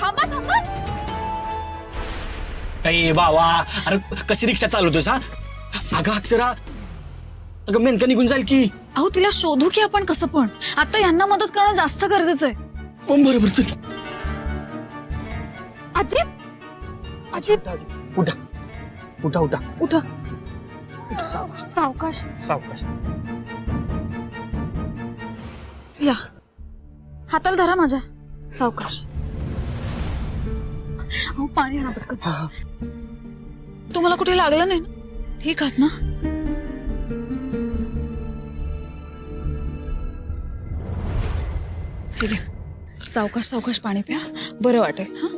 थांबा थांबा. ए बाबा, अरे कशी रिक्षा चालवतोस हा? अगं अक्षरा, अगं मेनका निघून जाईल की. अहो तिला शोधू की आपण कसं पण. आता यांना मदत करणं जास्त गरजेचं आहे. पण बरोबर चल. आजी आजी उठा उठा उठा उठा. उठा, सावकाश सावकाश सावकाश. या हाताला धरा माझ्या. सावकाश. अहो पाणी आणा पटकन. तुम्हाला कुठे लागलं नाही ना? ठीक आहात ना? ठीक आहे. सावकाश सावकाश पाणी प्या, बरं वाटेल. हा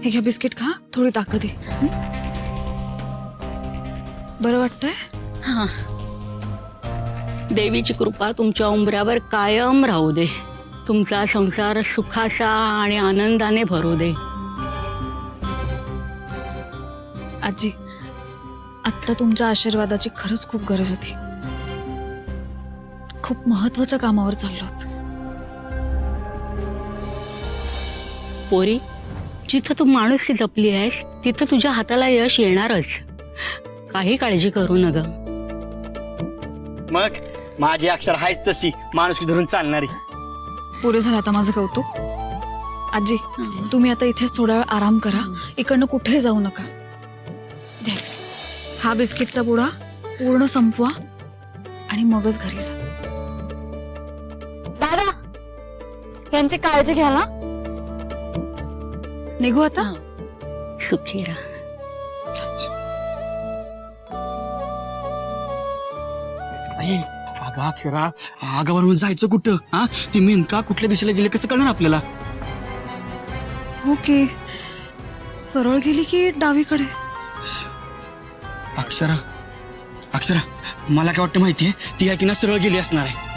हे घ्या बिस्किट खा, थोडी ताकद आहे. बरं वाटतंय? हा. देवीची कृपा तुमच्या उंबऱ्यावर कायम राहू दे. तुमचा संसार सुखाचा आणि आनंदाने भरू दे. आजी, आत्ता तुमच्या आशीर्वादाची खरंच खूप गरज होती. खूप महत्वाच्या कामावर चाललो आहोत. पोरी, जिथं तू माणूसकी जपली आहेस तिथं तुझ्या हाताला यश येणारच. काही काळजी करू नका. मग माझी अक्षर आहेच तशी माणुसकी धरून चालणारी. पुरे झालं आता माझं कौतुक. आजी, तुम्ही आता इथेच थोडा वेळ आराम करा. इकडनं कुठे जाऊ नका. द्या. हा बिस्किटचा पुडा पूर्ण संपवा आणि मगच घरी जा. दादा, यांची काळजी घ्या ना. निघू आता. सुखी राहा. अगं अक्षरा, अगं म्हणून जायचं कुठं? हा, ती मेनका कुठल्या दिशेला गेले कसं कळणार आपल्याला? ओके, सरळ गेली की डावीकडे? अक्षरा अक्षरा, मला काय वाटतं माहितीये, ती आहे की ना सरळ गेली असणार आहे.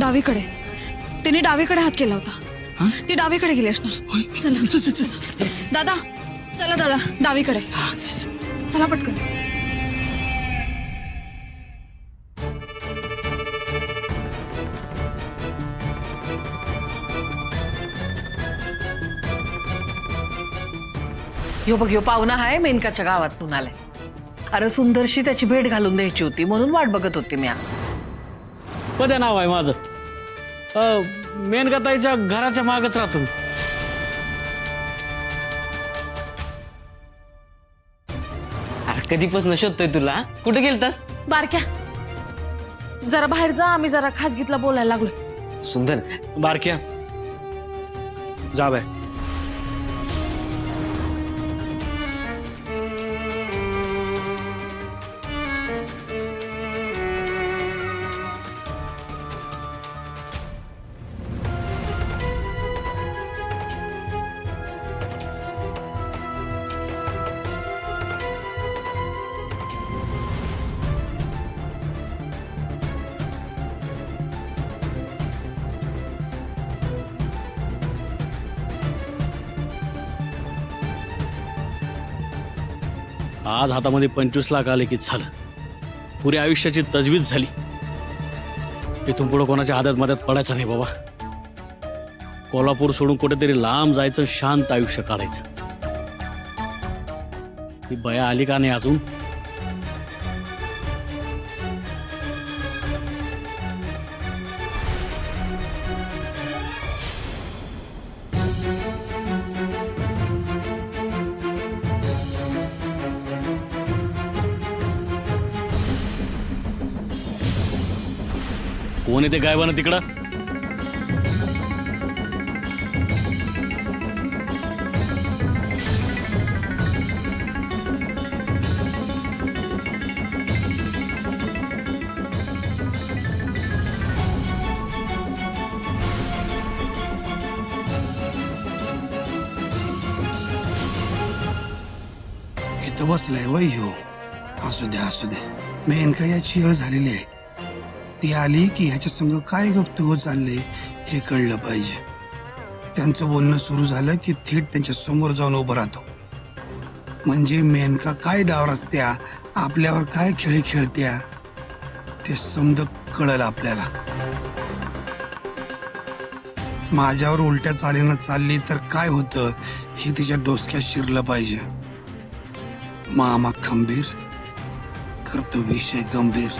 डावीकडे. तिने डावीकडे हात केला होता. ती डावीकडे गेली असणार. चला चला दादा, चला दादा, डावीकडे चला पटकन. यो बघ, यो पाहुणा आहे मेनकाच्या गावातून आलाय. अरे सुंदरशी त्याची भेट घालून द्यायची होती म्हणून वाट बघत होती मी. पद्या नाव आहे माझं. मेनकाताईच्या घराच्या मागच राहतो. अरे कधीपासून शोधतोय तुला. कुठे गेलतास? बारक्या, जरा बाहेर जा. आम्ही जरा खासगीतला बोलायला लागलो. सुंदर, बारक्या जा बाय. आज हातामध्ये 25 लाख आले की झालं. पुऱ्या आयुष्याची तजवीज झाली. इथून पुढे कोणाच्या हातात मदत पडायचं नाही बाबा. कोल्हापूर सोडून कुठेतरी लांब जायचं, शांत आयुष्य काढायचं. ही बया आली का नाही अजून? कोण येते गायबानं तिकडं? इथं बसलाय वय ह्यो. असू दे असू दे, मेनका याची वेळ झालेली आहे. ती आली की ह्याच्या संग काय गुप्तगो चालले हे कळलं पाहिजे. त्यांचं बोलणं सुरू झालं की थेट त्यांच्या समोर जाऊन उभं राहतो. म्हणजे मेनका काय डाव रचत्या, आपल्यावर काय खेळ खेळत्या ते समज कळलं आपल्याला. माझ्यावर उलट्या चालीनं चालली तर काय होतं हे तिच्या डोसक्यात शिरलं पाहिजे. मामा खंबीर करतो विषय गंभीर.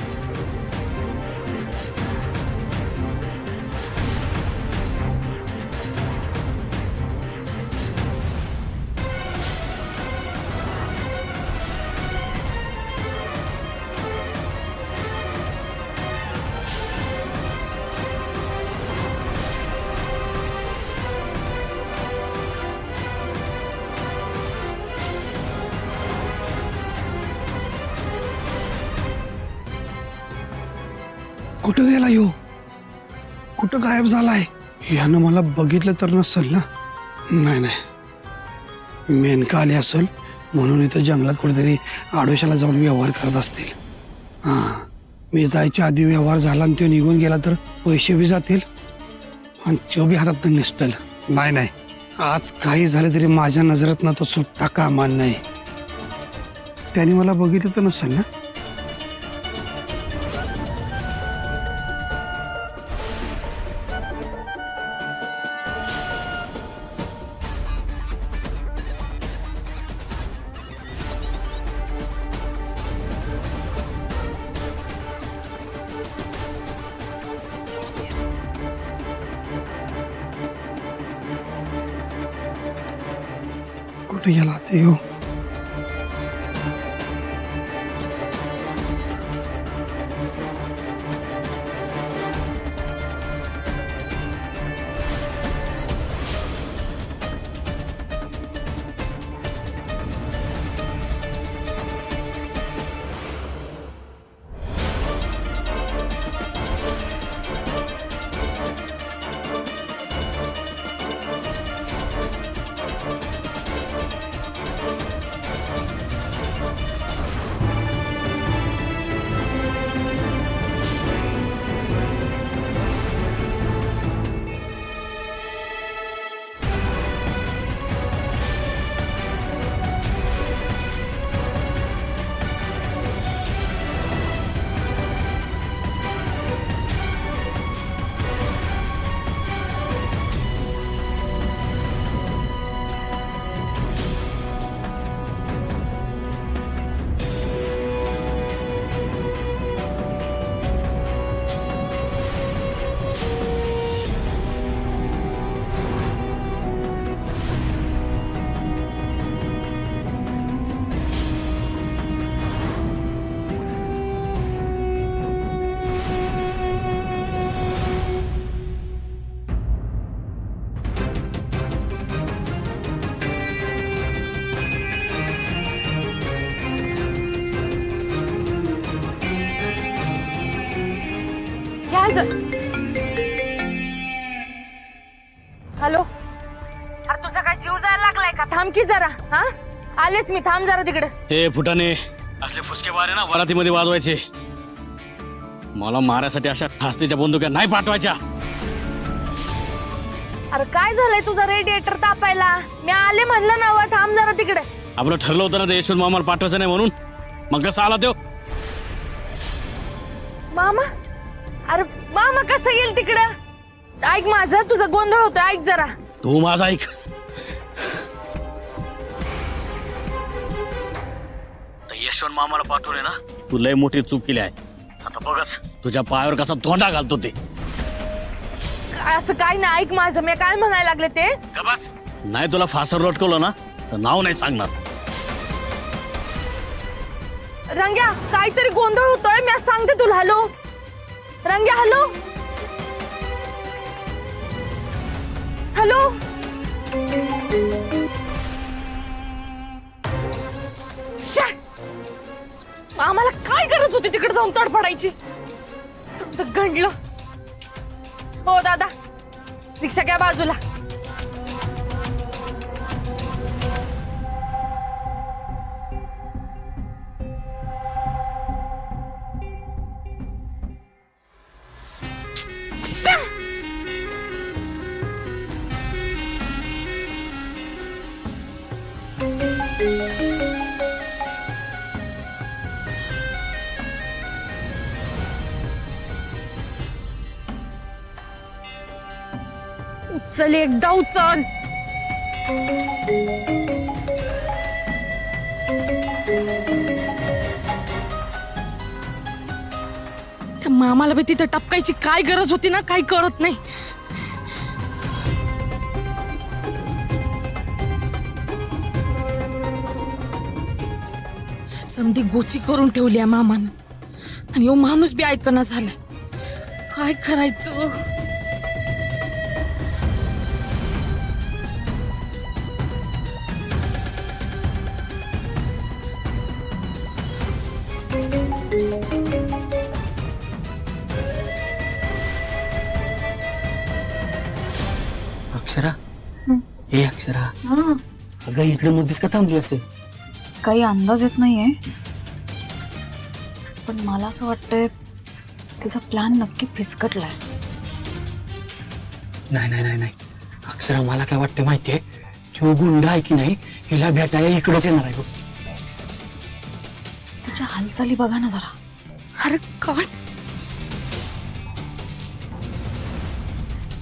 कुठं गेला यो, कुठं गायब झालाय? यानं मला बघितलं तर नसेल ना? नाही नाही, मेनका आली असेल म्हणून इथं जंगलात कुठेतरी आडोशाला जाऊन व्यवहार करत असतील. हां, मी जायच्या आधी व्यवहार झाला आणि तो निघून गेला तर पैसे बी जातील आणि तो बी हातात निसटेल. नाही नाही, आज काही झालं तरी माझ्या नजरेत ना तो सुट्टा कामा नाही. त्याने मला बघितलं तर नसेल ना? कुठे गेला ते हो? हॅलो, अरे तुझा काय जीव जायला लागलाय का? थांब की जरा. हा, आलेच मी, थांब जरा तिकडे. हे फुटाने, असले फुसके वारे ना वरातीमध्ये वाजवायचे. मला मारायसाठी अशा ठासतीच्या बंदुक्या नाही पाठवायच्या. अरे काय झालंय तुझा रेडिएटर तापायला? मी आले म्हणलं ना व, थांब जरा तिकडे. आपलं ठरलं होतं ना ते यशवंत मामाला पाठवायचं नाही म्हणून, मग कसं आला तो? मामा? अरे मामा कसं येईल तिकडे? ऐक माझं, तुझा गोंधळ होतोय, ऐक जरा. तू माझा ऐक. यशवंत मामाला पाठवले ना, तू लय मोठी चूक केली आहे. आता बघच तुझ्या पायावर कसा धोंडा घालतो ते. असं काय नाही, ऐक माझं, मी काय म्हणायला लागले ते. का बस, नाही तुला फासर लटकवलं ना तर नाव नाही सांगणार. रंग्या, काहीतरी गोंधळ होतोय, मी सांगते तुला. Hello Rangya, hello hello. आम्हाला काय गरज होती तिकडे जाऊन तडफडायची? समजा गंडलं. हो दादा, रिक्षा घ्या बाजूला. उचल एकदा उचल. त्या मामाला बी तिथं टपकायची काय गरज होती ना, काही कळत नाही. समधी गोची करून ठेवली आहे मामानं, आणि यो माणूस बी ऐकना झालाय. काय करायचं? अक्षरा ए अक्षरा अगं इकडे मध्येच का थांबली असेल? काही अंदाज येत नाहीये, पण मला असं वाटतंय तिचा प्लॅन नक्की फिसकटलाय. नाही नाही नाही नाही अक्षरा, मला काय वाटतं माहितीये, तो गुंड आहे की नाही हिला भेटायला इकडेच येणार आहे बघ. तिच्या हालचाली बघा ना जरा. अरे काय?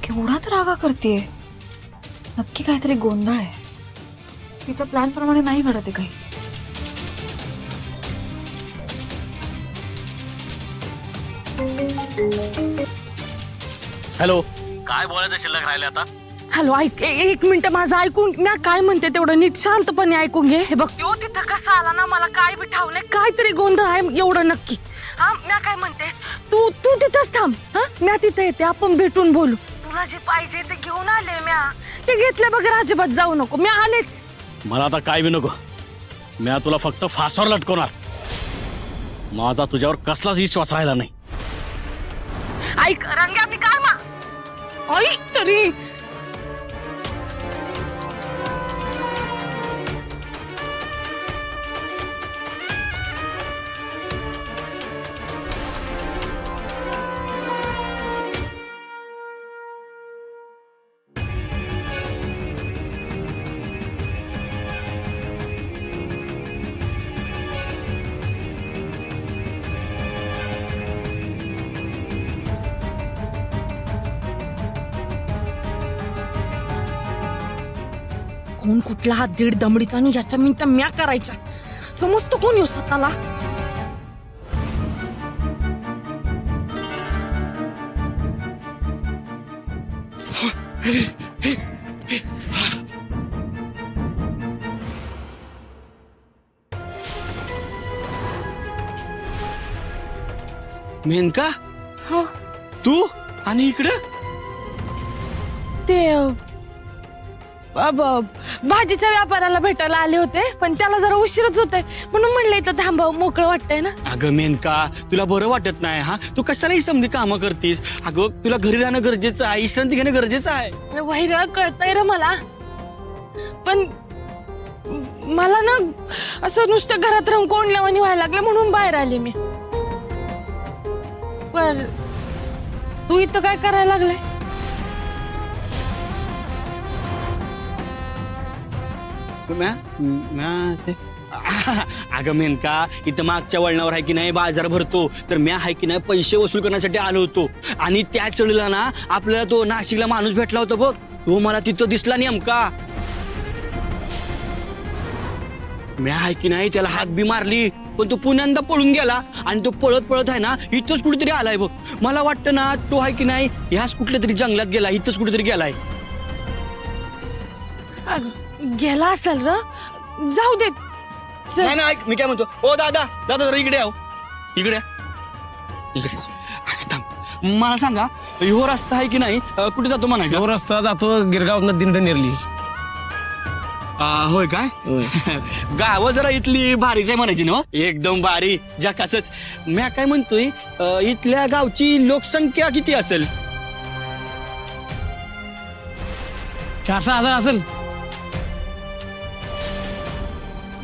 केवढा तर रागा करतेय. नक्की काहीतरी गोंधळ आहे. तिच्या प्लॅन प्रमाणे नाही घडत आहे काही. हॅलो, काय बोलायचं शिल्लक राहिले आता? हॅलो, ऐक एक मिनिट माझं ऐकून. मी काय म्हणते तेवढं नीट शांतपणे ऐकून घे. हे बघ, तो तिथं कसा आला ना, मला काय बी ठावले, काहीतरी गोंधळ आहे एवढं नक्की. हा, मी काय म्हणते, तू तिथंच थांब. हा, मी तिथं येते, आपण भेटून बोलू. तुला जे पाहिजे ते घेऊन आले म्या. ते घेतल्या बघ, अजिबात जाऊ नको, मी आलेच. मला आता काय बी नको. मी तुला फक्त फासावर लटकवणार. माझा तुझ्यावर कसलाच विश्वास राहिला नाही. ऐक रंग्या, मी काय ऐक तरी. कोण कुठला हा दीड दमडीचा आणि याचा मिनिट म्या करायचा, समजतो कोण येऊ स्वतःला. मेनका हा, तू आणि इकडं ते भाजीच्या व्यापाराला भेटायला आले होते, पण त्याला जरा उशीरच होतोय, म्हणून म्हणलं इथं थांबाव, मोकळं वाटतंय ना. अगं मेनका, तुला बरं वाटत नाही हा? तू कशालाही समधी कामं करतीस? अगं तुला घरी राहणं गरजेचं आहे, विश्रांती घेणं गरजेचं आहे. अरे वैर कळतंय रे मला, पण मला ना असं नुसतं घरात राहून कोंडल्यावानी व्हायला लागलं, म्हणून बाहेर आले मी. पर तू इथं काय करायला लागलाय? अगं मेनका, इथं मागच्या वळणावर आहे की नाही बाजार भरतो, तर म्या आहे की नाही पैसे वसूल करण्यासाठी आलो होतो. आणि त्याच वेळेला ना आपल्याला तो नाशिकला माणूस भेटला होता बघ, तो मला तिथं दिसला नेमका. म्या आहे की नाही त्याला हाक बी मारली, पण तो पुण्यांदा पळून गेला. आणि तो पळत पळत आहे ना इथंच कुठेतरी आलाय बघ. मला वाटतं ना तो आहे की नाही ह्याच कुठल्या तरी जंगलात गेला, इथंच कुठेतरी गेलाय. गेला असेल र, जाऊ दे. नाही नाही, मी काय म्हणतो, ओ दादा दादा जरा इकडे आहो, इकडे इकडे. थांब, मला सांगा, ह्यो रस्ता आहे की नाही कुठे जातो म्हणायचा? रस्ता जातो गिरगाव दिंड नेरली. होय काय? गाव जरा इथली भारीच आहे म्हणायची ना? एकदम भारी, जकासच. मी काय म्हणतोय, इथल्या गावची लोकसंख्या किती असेल? 400,000 असेल.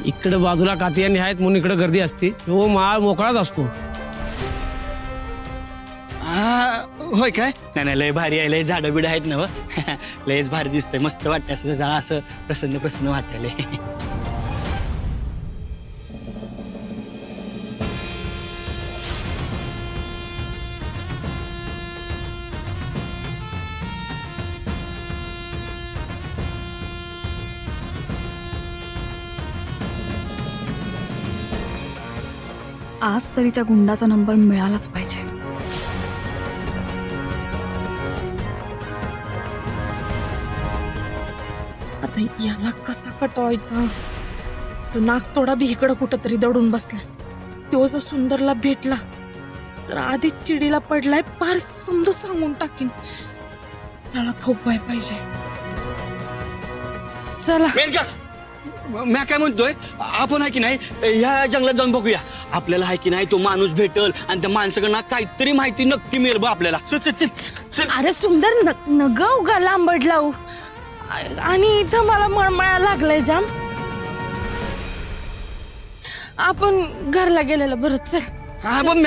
इकडे बाजूला कातियानी आहेत म्हणून इकडे गर्दी असते. हो, माळ मोकळाच असतो. होय काय नाही नाही लय भारी आहे, लय झाडं बिडं आहेत ना व. लयच भारी दिसतंय, मस्त वाटतं असं जा असं प्रसन्न प्रसन्न वाटायला. आज तरी त्या गुंडाचा नंबर मिळालाच पाहिजे. आता याला कसा कटवायचा? तो नागतोडा बी इकडं कुठंतरी दडून बसलाय. तो जर सुंदरला भेटला तर आधीच चिडीला पडलाय, पार समजून सांगून टाकीन. याला थोपवाय पाहिजे. चला मेनका मी काय म्हणतोय, आपण आहे की नाही ह्या जंगलात जाऊन बघूया. आपल्याला आहे की नाही तो माणूस भेटल आणि त्या माणसाकडनं काहीतरी माहिती नक्की मिळेल बा आपल्याला. चल चल चल चल. अरे सुंदर नग उगा लांबड लावू. आणि इथं मला मळमळा लागलाय जाम. आपण घरला गेलेलं बरं. चल. हा पण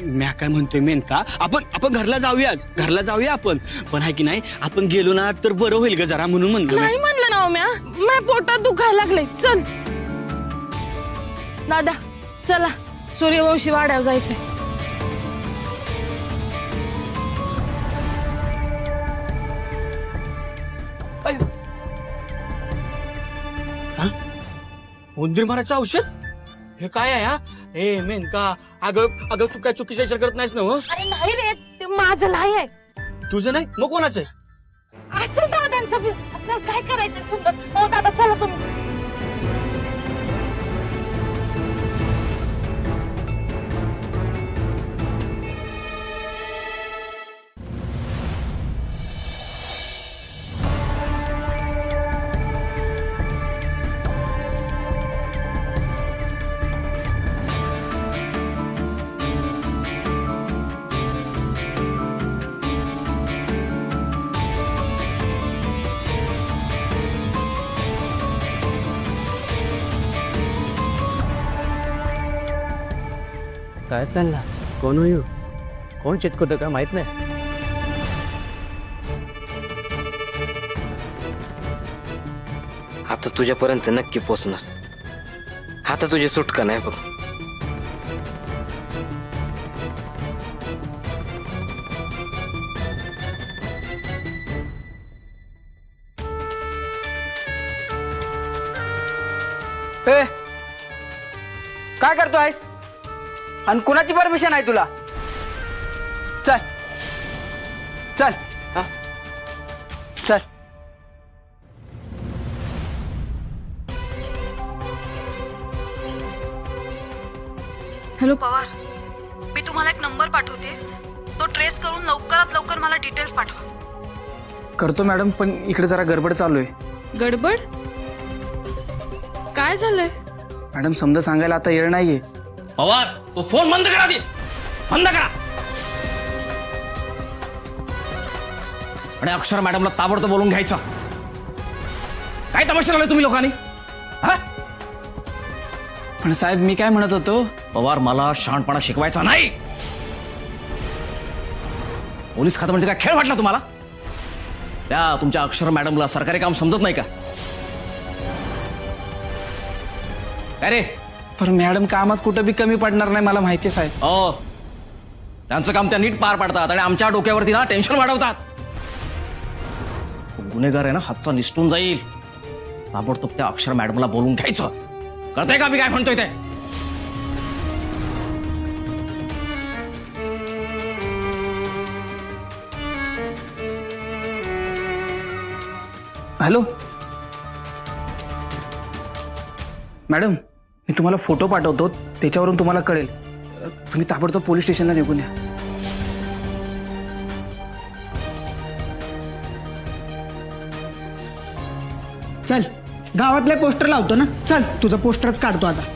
म्या काय म्हणतोय मेनका, आपण घरला जाऊया आपण. पण आहे की नाही आपण गेलो ना तर बरं होईल ग जरा, म्हणून म्हणलं. नाही म्हणलं ना म्या पोटात दुखायला लागलंय. चल दादा चला, सूर्यवंशी वाड्यावर जायचंय. उंदीर मारायचं औषध हे काय आहे? हा ए मेनका, अगं तू काय चुकीचा विचार करत नाहीस ना? हो अरे नाही रे, ते माझं नाही आहे. तुझं नाही मग कोणाचं आहे? असं दादांचं बी. आपल्याला काय करायचंय सुंदर? हो दादा चला तुम्ही. काय चालला? कोण होईल? कोण चितकोत काय माहित नाही. आता तुझ्यापर्यंत नक्की पोचणार. आता तुझी सुटका नाही बघ. काय करतोयस आणि कुणाची परमिशन आहे तुला? चल चल चल. हॅलो पवार, मी तुम्हाला एक नंबर पाठवते. तो ट्रेस करून लवकरात लवकर मला डिटेल्स पाठवा. करतो मॅडम, पण इकडे जरा गडबड चालू आहे. गडबड? काय झालंय? मॅडम समजा सांगायला आता येळ नाहीये. पवार तो फोन बंद करा, दे बंद करा. आणि अक्षर मॅडमला ताबडतोब बोलून घ्यायचं. काय तमाशा लावलाय तुम्ही लोकांनी? हा पण साहेब मी काय म्हणत होतो, पवार मला शहाणपणा शिकवायचा नाही. पोलीस खातं म्हणजे काय खेळ वाटला तुम्हाला? त्या तुमच्या अक्षर मॅडमला सरकारी काम समजत नाही का? काय रे? पण मॅडम कामात कुठं बी कमी पडणार नाही, मला माहिती आहे साहेब. हो, त्यांचं काम त्या नीट पार पाडतात आणि आमच्या डोक्यावरती ना टेन्शन वाढवतात. गुन्हेगार आहे ना हातचा निसटून जाईल. ताबडतोब त्या अक्षर मॅडमला बोलून घ्यायचं. कळतंय का मी काय म्हणतोय ते? हॅलो मॅडम, मी तुम्हाला फोटो पाठवतो, त्याच्यावरून तुम्हाला कळेल. तुम्ही ताबडतोब पोलीस स्टेशनला निघून या. चल गावातले पोस्टर लावतो ना. चल तुझं पोस्टरच काढतो आता.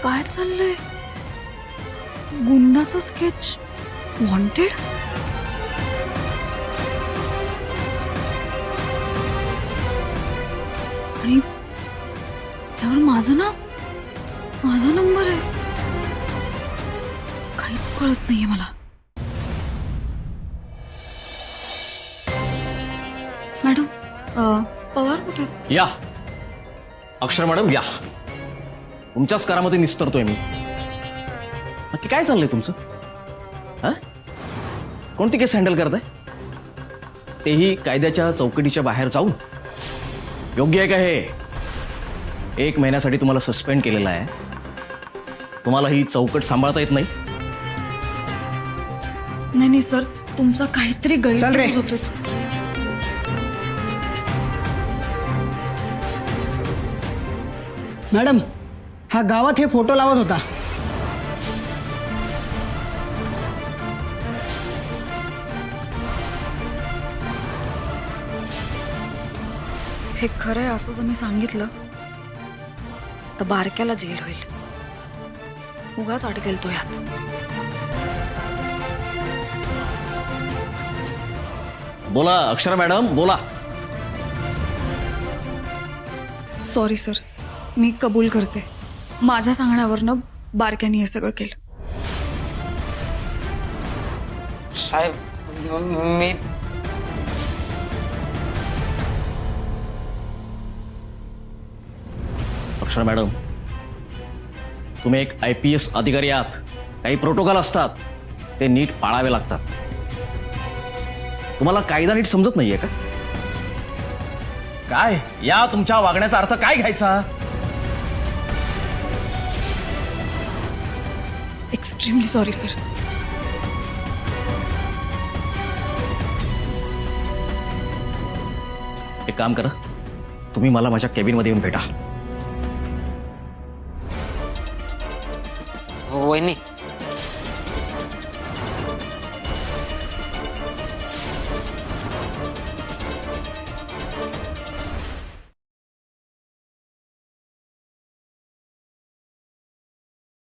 काय चाललंय? गुंडाचं स्केच वॉन्टेड? आणि यावर माझा नंबर आहे. काहीच कळत नाहीये मला. मॅडम पवार कुठे आहेत? या अक्षर मॅडम या. तुमच्याच कारामध्ये निस्तरतोय मी. नक्की काय चाललंय तुमचं? हा कोणती केस हँडल करताय? तेही कायद्याच्या चौकटीच्या बाहेर जाऊन. योग्य आहे का हे? 1 महिन्यासाठी तुम्हाला सस्पेंड केलेला आहे. तुम्हाला ही चौकट सांभाळता येत नाही? नाही सर, तुमचा काहीतरी चल रे. गैरसमज होतोय. मॅडम हा गावात हे फोटो लावत होता. हे खरंय असं जर मी सांगितलं तर बारक्याला जेल होईल. उगाच अडकेल तो यात. बोला अक्षरा मॅडम बोला. सॉरी सर, मी कबूल करते. माझ्या सांगण्यावरनं बारक्याने हे सगळं केलं. साहेब मी अक्षरा मॅडम तुम्ही एक IPS अधिकारी आहात. काही प्रोटोकॉल असतात ते नीट पाळावे लागतात. तुम्हाला कायदा नीट समजत नाहीये का? काय या तुमच्या वागण्याचा अर्थ काय घ्यायचा? Extremely sorry sir. एक काम करा, तुम्ही मला माझ्या केबिनमध्ये येऊन भेटा. वहिनी